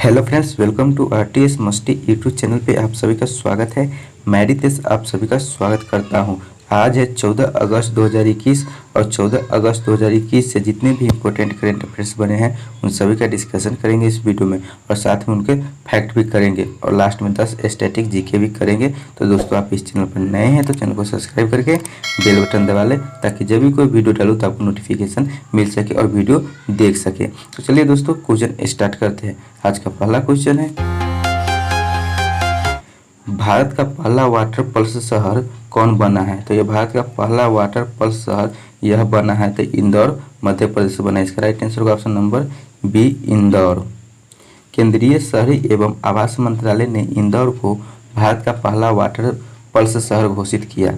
Hello friends, welcome to RTS मस्ती YouTube channel पे आप सभी का स्वागत है। मैं रितेश आप सभी का स्वागत करता हूं। आज है 14 अगस्त 2021 और 14 अगस्त 2021 से जितने भी इम्पोर्टेंट करेंट अफेयर्स बने हैं उन सभी का डिस्कशन करेंगे इस वीडियो में, और साथ में उनके फैक्ट भी करेंगे और लास्ट में 10 स्टैटिक जीके भी करेंगे। तो दोस्तों, आप इस चैनल पर नए हैं तो चैनल को सब्सक्राइब करके बेल बटन दबा लें ताकि जब भी कोई वीडियो डालूँ तो आपको नोटिफिकेशन मिल सके और वीडियो देख सके। तो चलिए दोस्तों, क्वेश्चन स्टार्ट करते हैं। आज का पहला क्वेश्चन है, भारत का पहला वाटर पल्स शहर कौन बना है? तो यह भारत का पहला वाटर पल्स शहर यह बना है तो इंदौर मध्य प्रदेश बना है। इसका राइट आंसर होगा ऑप्शन नंबर बी, इंदौर। केंद्रीय शहरी एवं आवास मंत्रालय ने इंदौर को भारत का पहला वाटर पल्स शहर घोषित किया।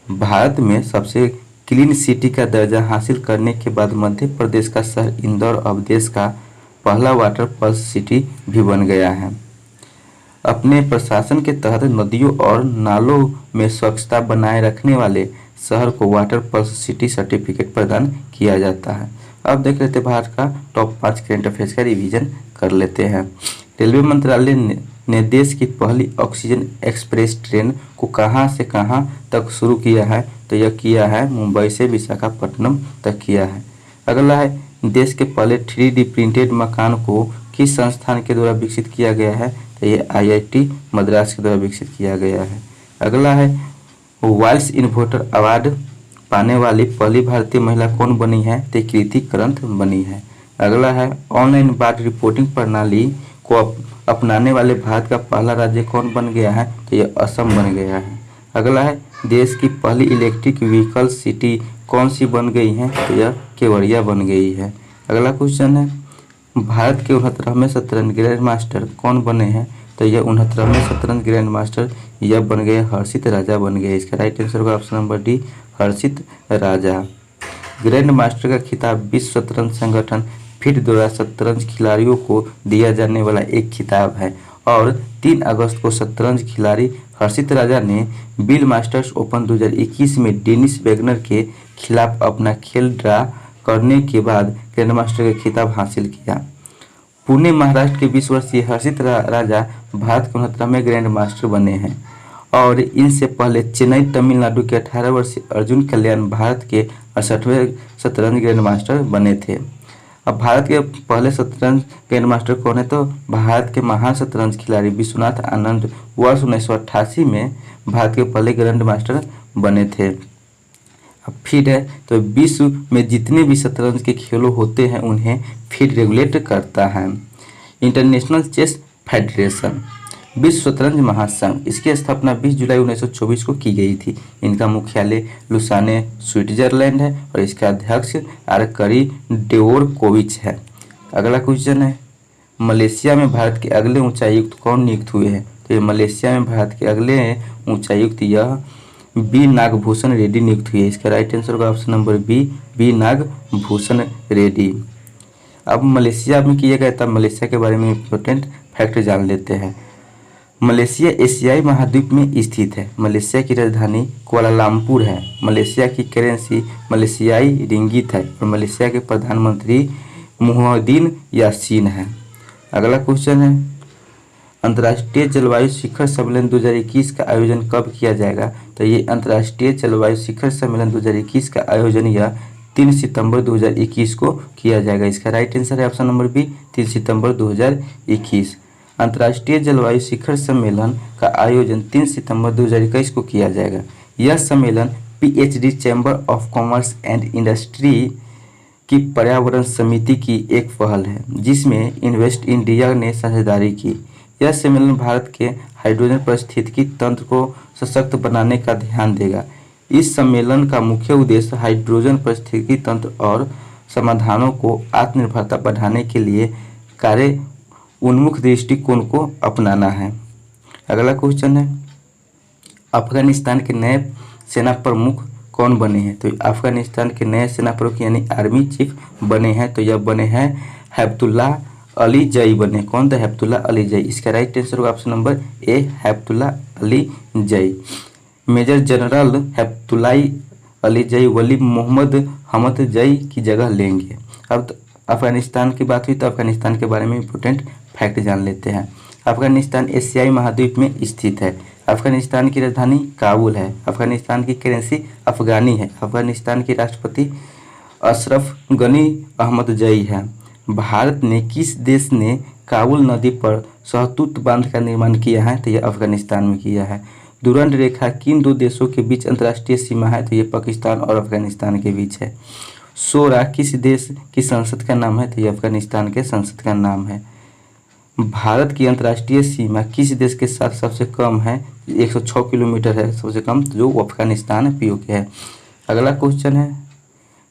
भारत में सबसे क्लीन सिटी का दर्जा हासिल करने के बाद मध्य प्रदेश का शहर इंदौर अब देश का पहला वाटर पल्स सिटी भी बन गया है। अपने प्रशासन के तहत नदियों और नालों में स्वच्छता बनाए रखने वाले शहर को वाटर पल्स सिटी सर्टिफिकेट प्रदान किया जाता है। अब देख लेते हैं भारत का टॉप 5 करंट अफेयर्स का रिवीजन कर लेते हैं। रेलवे मंत्रालय ने देश की पहली ऑक्सीजन एक्सप्रेस ट्रेन को कहां से कहां तक शुरू किया है? तो यह किया है मुंबई से विशाखापट्टनम तक किया है। अगला है, देश के पहले 3D प्रिंटेड मकान को किस संस्थान के द्वारा विकसित किया गया है? तो ये IIT मद्रास के द्वारा विकसित किया गया है। अगला है, वाइल्स इनोवेटर अवार्ड पाने वाली पहली भारतीय महिला कौन बनी है? तो कृति करंत बनी है। अगला है, ऑनलाइन बाढ़ रिपोर्टिंग प्रणाली को अपनाने वाले भारत का पहला राज्य कौन बन गया है? तो यह असम बन गया है। अगला है, देश की पहली इलेक्ट्रिक व्हीकल सिटी कौन सी बन गई है? तो यह केवड़िया बन गई है। अगला क्वेश्चन है, भारत के 69वें शतरंज ग्रैंड मास्टर कौन बने हैं? तो यह 69वें शतरंज ग्रैंड मास्टर यह बन गए हर्षित राजा बन गए। इसका राइट आंसर होगा ऑप्शन नंबर डी, हर्षित राजा। ग्रैंड मास्टर का खिताब विश्व शतरंज संगठन फिड द्वारा शतरंज खिलाड़ियों को दिया जाने वाला एक खिताब है और 3 अगस्त को शतरंज खिलाड़ी हर्षित राजा ने बिल मास्टर्स ओपन 2021 में डेनिस वेगनर के खिलाफ अपना खेल ड्रा करने के बाद ग्रैंड मास्टर का खिताब हासिल किया। पुणे महाराष्ट्र के 20 वर्षीय हर्षित राजा भारत के 69वें ग्रैंड मास्टर बने हैं और इनसे पहले चेन्नई तमिलनाडु के 18 वर्षीय अर्जुन कल्याण भारत के 68वें शतरंज ग्रैंड मास्टर बने थे। अब भारत के पहले शतरंज ग्रैंड मास्टर कौन है? तो भारत के महान शतरंज खिलाड़ी विश्वनाथ आनंद वर्ष 1988 में भारत के पहले ग्रैंड मास्टर बने थे। अब फीड है, तो विश्व में जितने भी शतरंज के खेलों होते हैं उन्हें फीड रेगुलेट करता है। इंटरनेशनल चेस फेडरेशन, विश्व शतरंज महासंघ, इसकी स्थापना 20 जुलाई 1924 को की गई थी। इनका मुख्यालय लुसाने स्विट्जरलैंड है और इसका अध्यक्ष आर्करी डेवोरकोविच है। अगला क्वेश्चन है, मलेशिया में भारत के अगले उच्चायुक्त कौन नियुक्त हुए हैं? तो ये मलेशिया में भारत के अगले उच्चायुक्त यह बी नागभूषण रेड्डी नियुक्त हुए। इसका राइट आंसर होगा option number B Nagabhushan Reddy. अब मलेशिया में किया गया था, मलेशिया के बारे में इंपॉर्टेंट फैक्ट जान लेते हैं। मलेशिया एशियाई महाद्वीप में स्थित है। मलेशिया की राजधानी कुआलालंपुर है। मलेशिया की करेंसी मलेशियाई रिंगित है और मलेशिया के प्रधानमंत्री मुहिद्दीन यासीन है। अगला क्वेश्चन है, अंतर्राष्ट्रीय जलवायु शिखर सम्मेलन 2021 का आयोजन कब किया जाएगा? तो ये अंतर्राष्ट्रीय जलवायु शिखर सम्मेलन 2021 का आयोजन यह 3 सितंबर 2021 को किया जाएगा। इसका राइट आंसर है ऑप्शन नंबर बी, 3 सितंबर 2021। अंतर्राष्ट्रीय जलवायु शिखर सम्मेलन का आयोजन 3 सितंबर 2021 को किया जाएगा। यह सम्मेलन PhD chamber of commerce and industry की पर्यावरण समिति की एक पहल है जिसमें इन्वेस्ट इंडिया ने साझेदारी की। यह सम्मेलन भारत के हाइड्रोजन पारिस्थितिकी तंत्र को सशक्त बनाने का ध्यान देगा। इस सम्मेलन का मुख्य उद्देश्य हाइड्रोजन पारिस्थितिकी तंत्र और समाधानों को आत्मनिर्भरता बढ़ाने के लिए कार्य उन्मुख दृष्टिकोण को अपनाना है। अगला क्वेश्चन है, अफगानिस्तान के नए सेना प्रमुख कौन बने हैं? तो अफगानिस्तान के नए सेना प्रमुख यानी आर्मी चीफ बने हैं तो यह बने हैं हैबतुल्लाह अली जई बने। कौन था? हैबतुल्लाह अली जई। इसका राइट आंसर होगा option number A, Haibatullah Ali Zai. Major general Hibatullah Ali जई वली मोहम्मद हमद जई की जगह लेंगे। अब अफगानिस्तान की बात हुई तो अफगानिस्तान के बारे में इंपॉर्टेंट फैक्ट जान लेते हैं। अफगानिस्तान एशियाई महाद्वीप में स्थित है। अफगानिस्तान की राजधानी काबुल है। अफगानिस्तान की करेंसी अफगानी है। अफगानिस्तान के राष्ट्रपति अशरफ गनी अहमदजई है। भारत ने किस देश ने काबुल नदी पर सहतूत बांध का निर्माण किया है? तो यह अफगानिस्तान में किया है। डुरंड रेखा किन दो देशों के बीच अंतर्राष्ट्रीय सीमा है? तो यह पाकिस्तान और अफगानिस्तान के बीच है। शोरा किस देश की संसद का नाम है? तो यह अफगानिस्तान के संसद का नाम है। भारत की अंतर्राष्ट्रीय सीमा किस देश के साथ सबसे कम है? 106 किलोमीटर है सबसे कम, जो अफगानिस्तान पीओके है। अगला क्वेश्चन है,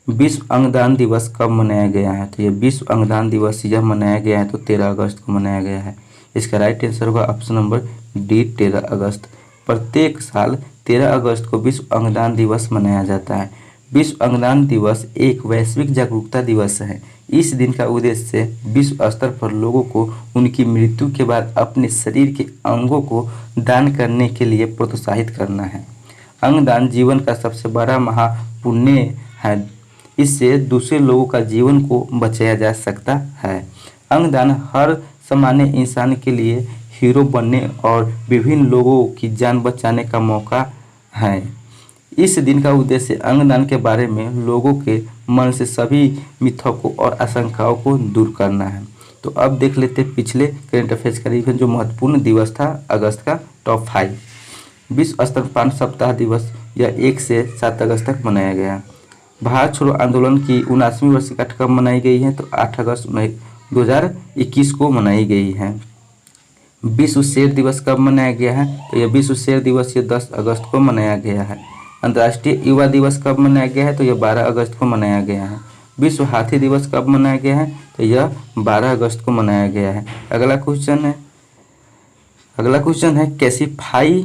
विश्व अंगदान दिवस कब मनाया गया है? तो ये विश्व अंगदान दिवस यह मनाया गया है तो 13 अगस्त को मनाया गया है। इसका राइट आंसर होगा ऑप्शन नंबर डी, 13 अगस्त। प्रत्येक साल 13 अगस्त को विश्व अंगदान दिवस मनाया जाता है। विश्व अंगदान दिवस एक वैश्विक जागरूकता दिवस है। इस दिन का उद्देश्य विश्व स्तर पर लोगों को उनकी मृत्यु के बाद अपने शरीर के अंगों को दान करने के लिए प्रोत्साहित करना है। अंगदान जीवन का सबसे बड़ा महापुण्य है। इससे दूसरे लोगों का जीवन को बचाया जा सकता है। अंगदान हर सामान्य इंसान के लिए हीरो बनने और विभिन्न लोगों की जान बचाने का मौका है। इस दिन का उद्देश्य अंगदान के बारे में लोगों के मन से सभी मिथकों और आशंकाओं को दूर करना है। तो अब देख लेते हैं पिछले करंट अफेयर्स का रिवीजन, जो महत्वपूर्ण दिवस था अगस्त का टॉप 5। विश्व स्तनपान सप्ताह दिवस यह 1 से 7 अगस्त तक मनाया गया। भारत छोड़ो आंदोलन की 79वीं वर्षगांठ कब मनाई गई है? तो 8 अगस्त 2021 को मनाई गई है। विश्व शेर दिवस कब मनाया गया है? तो यह विश्व शेर दिवस ये 10 अगस्त को मनाया गया है। अंतर्राष्ट्रीय युवा दिवस कब मनाया गया है? तो यह 12 अगस्त को मनाया गया है। विश्व हाथी दिवस कब मनाया गया है? तो यह 12 अगस्त को मनाया गया है। अगला क्वेश्चन है कैसीफाई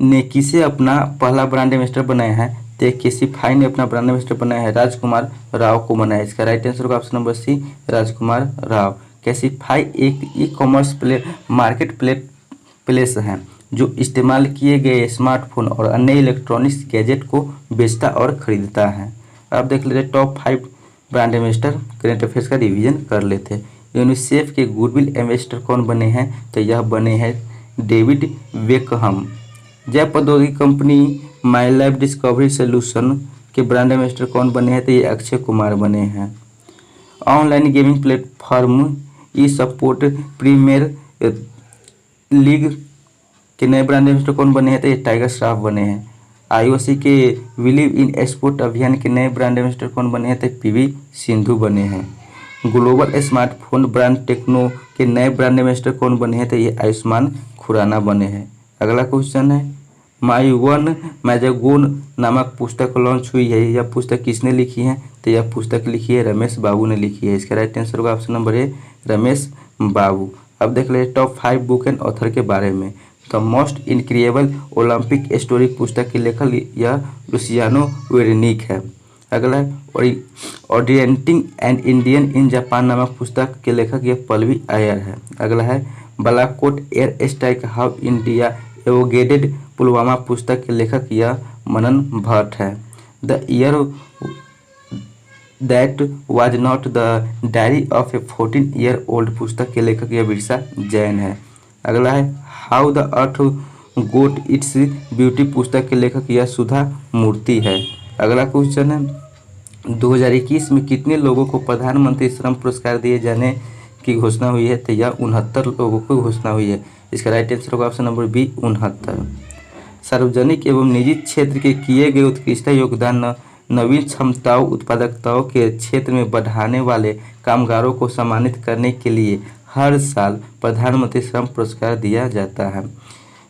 ने किसे अपना पहला ब्रांड एम्बेसडर बनाया है? तो कैसीफाई ने अपना ब्रांड एम्बेसडर बनाया है राजकुमार राव को बनाया। इसका राइट आंसर होगा ऑप्शन नंबर सी, राजकुमार राव। कैसीफाई एक ई कॉमर्स मार्केट प्लेस है जो इस्तेमाल किए गए स्मार्टफोन और अन्य इलेक्ट्रॉनिक्स गैजेट को बेचता और खरीदता है। अब देख लेते top 5 brand ambassador current affairs का रिवीजन कर लेते हैं। यूनिसेफ के गुडविल एम्बेसडर कौन बने हैं? तो यह बने हैं डेविड बेकहम। जय प्रौद्योगिकी company my life discovery solution के ब्रांड एम्बेसडर कौन बने हैं? तो ये अक्षय कुमार बने हैं। ऑनलाइन गेमिंग प्लेटफॉर्म ई स्पोर्ट प्रीमियर लीग के नए ब्रांड एम्बेसडर कौन बने हैं? तो ये टाइगर श्रॉफ बने हैं। आईओसी के बिलीव इन स्पोर्ट अभियान के नए ब्रांड एम्बेसडर कौन बने हैं? तो पीवी सिंधु बने हैं। ग्लोबल स्मार्टफोन ब्रांड टेक्नो के नए ब्रांड एम्बेसडर कौन बने हैं? तो ये आयुष्मान खुराना बने हैं। अगला क्वेश्चन है माई वन मैजागोन नामक पुस्तक लॉन्च हुई है। यह पुस्तक किसने लिखी है? तो यह पुस्तक लिखी है रमेश बाबू ने लिखी है। इसका राइट आंसर होगा ऑप्शन नंबर ए, रमेश बाबू। अब देख ले टॉप 5 बुक एंड ऑथर के बारे में। The most incredible Olympic story पुस्तक के लेखक यह लुसियानो वेरनिक है। अगला है orienting and Indian in Japan नामक पुस्तक के लेखक यह पल्लवी अय्यर है। अगला है Balakot air strike how India एवोगेडेड पुलवामा पुस्तक के लेखक यह मनन भट्ट है। The year that was not the diary of a 14-year-old पुस्तक के लेखक यह बिरसा जैन है। अगला है how the earth got its beauty पुस्तक के लेखक यह सुधा मूर्ति है। अगला क्वेश्चन है 2021 में कितने लोगों को प्रधानमंत्री श्रम पुरस्कार दिए जाने की घोषणा हुई है? तो यह 69 लोगों को घोषणा हुई है। इसका राइट आंसर होगा ऑप्शन नंबर बी, 69। सार्वजनिक एवं निजी क्षेत्र के किए गए उत्कृष्ट योगदान नवीन क्षमताओं उत्पादकताओं के क्षेत्र में बढ़ाने वाले कामगारों को सम्मानित करने के लिए हर साल प्रधानमंत्री श्रम पुरस्कार दिया जाता है।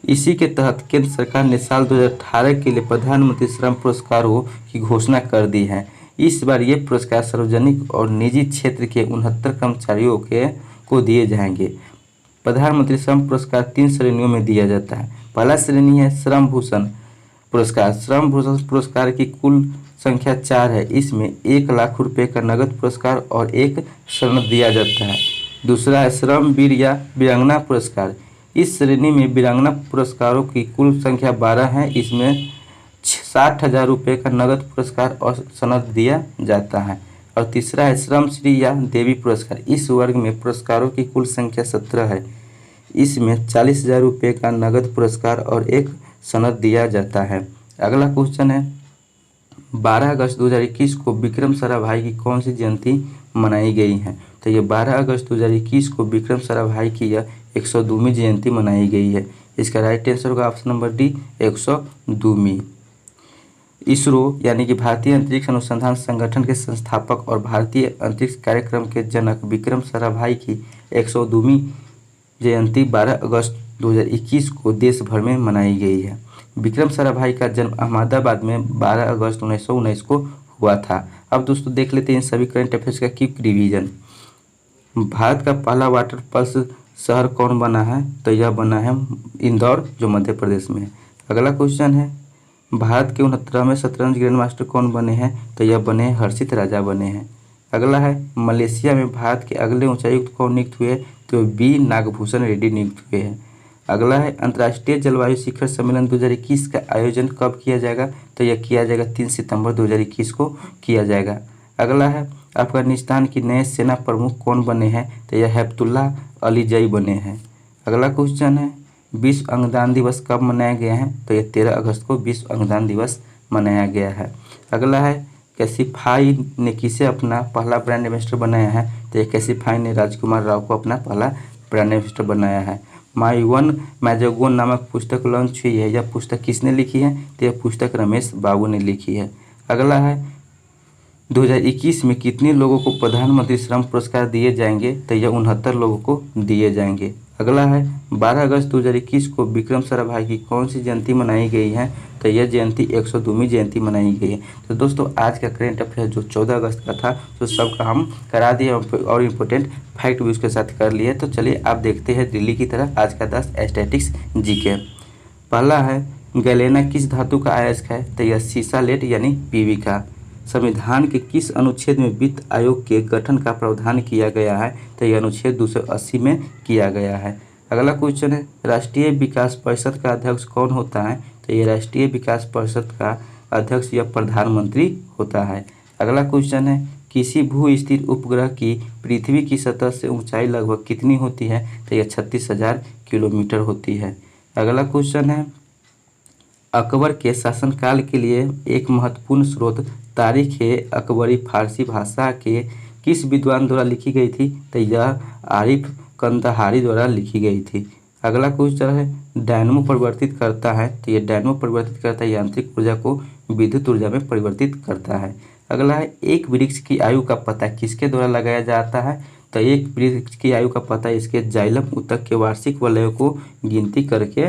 इसी के तहत केंद्र सरकार ने साल 2018 के लिए प्रधानमंत्री श्रम पुरस्कारों की घोषणा कर दी है। इस बार ये पुरस्कार सार्वजनिक और निजी क्षेत्र के 69 कर्मचारियों को दिए जाएंगे। प्रधानमंत्री श्रम पुरस्कार 3 श्रेणियों में दिया जाता है। पहला श्रेणी है श्रम भूषण पुरस्कार। श्रम भूषण पुरस्कार की कुल संख्या 4 है। इसमें 1 लाख रुपए का नगद पुरस्कार और 1 सनद दिया जाता है। दूसरा है श्रम वीर या वीरांगना पुरस्कार। इस श्रेणी में वीरांगना पुरस्कारों की कुल संख्या 12 है। इसमें 60,000 रुपये का नगद पुरस्कार और सनद दिया जाता है। और तीसरा है श्रम श्री या देवी पुरस्कार। इस वर्ग में पुरस्कारों की कुल संख्या 17 है। इसमें 40,000 रुपये का नगद पुरस्कार और एक सनद दिया जाता है। अगला क्वेश्चन है 12 अगस्त 2021 को विक्रम साराभाई की कौन सी जयंती मनाई गई है? तो ये 12 अगस्त 2021 को विक्रम साराभाई की यह 102वीं जयंती मनाई गई है। इसका राइट आंसर होगा ऑप्शन नंबर डी 102वीं। इसरो यानी कि भारतीय अंतरिक्ष अनुसंधान संगठन के संस्थापक और भारतीय अंतरिक्ष कार्यक्रम के जनक विक्रम साराभाई की 102वीं जयंती 12 अगस्त 2021 को देश भर में मनाई गई है। विक्रम साराभाई का जन्म अहमदाबाद में 12 अगस्त 1919 को हुआ था। अब दोस्तों देख लेते हैं इन सभी करंट अफेयर्स का क्विक रिवीजन। भारत का पहला वाटर पल्स शहर कौन बना है? तो यह बना है इंदौर, जो मध्य प्रदेश में है। अगला क्वेश्चन है भारत के 69वें शतरंज ग्रैंड मास्टर कौन बने हैं? तो यह बने हर्षित राजा बने हैं। अगला है मलेशिया में भारत के अगले उच्चायुक्त कौन नियुक्त हुए? तो बी नागभूषण रेड्डी नियुक्त हुए हैं। अगला है अंतर्राष्ट्रीय जलवायु शिखर सम्मेलन 2021 का आयोजन कब किया जाएगा? तो यह किया जाएगा 3 सितंबर 2021 को किया जाएगा। अगला है अफगानिस्तान की नए सेना प्रमुख कौन बने हैं? तो यह हैबतुल्लाह अलीजई बने हैं। अगला क्वेश्चन है विश्व अंगदान दिवस कब मनाया गया है? तो यह 13 अगस्त को विश्व अंगदान दिवस मनाया गया है। अगला है कैसिफाई ने किसे अपना पहला ब्रांड एम्बेसडर बनाया है? तो यह कैसिफाई ने राजकुमार राव को अपना पहला ब्रांड एम्बेसडर बनाया है। माई वन मैजोगोन नामक पुस्तक लॉन्च हुई है। यह पुस्तक किसने लिखी है? तो यह पुस्तक रमेश बाबू ने लिखी है। अगला है 2021 में कितने लोगों को प्रधानमंत्री श्रम पुरस्कार दिए जाएंगे? तो यह 69 लोगों को दिए जाएंगे। अगला है 12 अगस्त 2021 को विक्रम साराभाई की कौन सी जयंती मनाई गई है? तो यह जयंती 102वीं जयंती मनाई गई है। तो दोस्तों आज का करंट अफेयर जो 14 अगस्त का था तो सबका हम करा दिए और इम्पोर्टेंट फैक्ट भी उसके साथ कर लिए। तो चलिए आप देखते हैं दिल्ली की तरह आज का 10 स्टैटिक्स जीके। पहला है गैलेना किस धातु का अयस्क है? तो यह सीसा लेड यानी पीवी का। संविधान के किस अनुच्छेद में वित्त आयोग के गठन का प्रावधान किया गया है? तो यह अनुच्छेद 280 में किया गया है। अगला क्वेश्चन है राष्ट्रीय विकास परिषद का अध्यक्ष कौन होता है? तो ये राष्ट्रीय विकास परिषद का अध्यक्ष या प्रधानमंत्री होता है। अगला क्वेश्चन है किसी भू स्थिर उपग्रह की पृथ्वी की सतह से ऊंचाई लगभग कितनी होती है? तो यह 36,000 किलोमीटर होती है। अगला क्वेश्चन है अकबर के शासनकाल के लिए एक महत्वपूर्ण स्रोत तारीख अकबरी फारसी भाषा के किस विद्वान द्वारा लिखी गई थी? तो यह आरिफ कंदहारी द्वारा लिखी गई थी। अगला क्वेश्चन है डायनमो परिवर्तित करता है? तो ये डायनमो परिवर्तित करता है यांत्रिक ऊर्जा को विद्युत ऊर्जा में परिवर्तित करता है। अगला है एक वृक्ष की आयु का पता किसके द्वारा लगाया जाता है? तो एक वृक्ष की आयु का पता इसके जाइलम ऊतक के वार्षिक वलयों को गिनती करके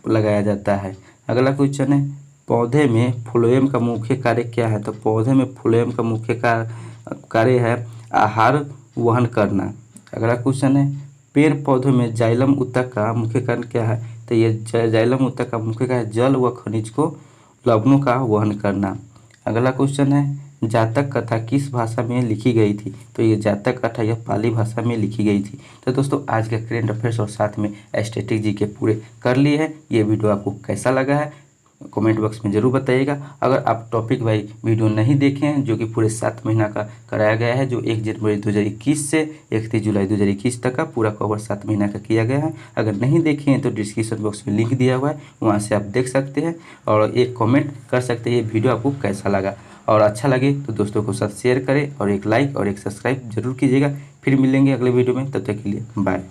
लगाया जाता है। अगला क्वेश्चन है पौधे में फ्लोएम का मुख्य कार्य क्या है? तो पौधे में फ्लोएम का मुख्य कार्य है आहार वहन करना। अगला क्वेश्चन है पेड़ पौधों में जाइलम ऊतक का मुख्य कार्य क्या है? तो ये जाइलम ऊतक का मुख्य कार्य जल व खनिज को लवणों का वहन करना। अगला क्वेश्चन है जातक कथा किस भाषा में लिखी गई थी? तो ये जातक कथा यह पाली भाषा में लिखी गई थी। तो दोस्तों आज के करंट अफेयर्स और साथ में स्टैटिक जी के पूरे कर लिए हैं। ये वीडियो आपको कैसा लगा है कमेंट बॉक्स में ज़रूर बताइएगा। अगर आप टॉपिक वाइज वीडियो नहीं देखे हैं जो कि पूरे 7 महीना का कराया गया है, जो 1 जनवरी 2021 से 31 जुलाई 2021 तक का पूरा कवर 7 महीना का किया गया है। अगर नहीं देखे हैं तो डिस्क्रिप्शन बॉक्स में लिंक दिया हुआ है, वहाँ से आप देख सकते हैं और एक कमेंट कर सकते हैं ये वीडियो आपको कैसा लगा। और अच्छा लगे तो दोस्तों को साथ शेयर करें और एक लाइक और एक सब्सक्राइब जरूर कीजिएगा। फिर मिलेंगे अगले वीडियो में, तब तक के लिए बाय।